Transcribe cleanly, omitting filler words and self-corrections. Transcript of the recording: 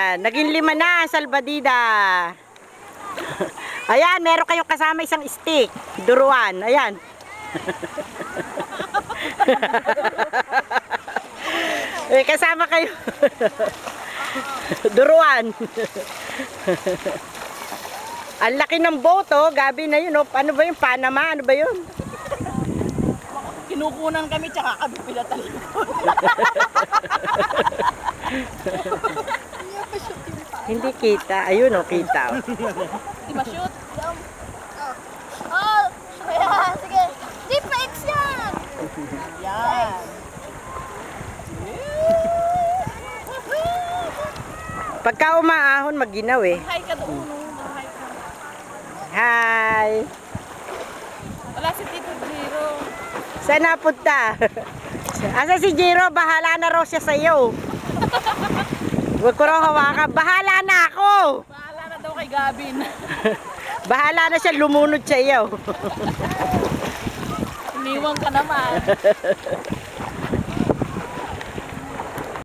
Ayan, naging 5 na ang salbadida. Ayan, meron kayong kasama isang stick. Duruan, ayan. Kasama kayo. Duruan. Ang laki ng boat, oh. Gabi na yun, oh. Ano ba yung Panama? Ano ba yun? Kinukunan kami, tsaka kami pinatalikod. Hindi kita. Ayun, oh, kita. Oh. Di ma-shoot? Oh, ayan, sige. Di pa X yan. Yan. Pagka umaahon, mag-ginaw eh. Hi ka doon, no? Hi ka. Hi! Wala si Tito Jiro. Saan napunta? Asa si Jiro? Bahala na raw siya sa'yo. Huwag ko raw hawakan. Bahala na ako! Bahala na daw kay Gabin. Bahala na siya lumunod sa iyo. Iniwan ka naman.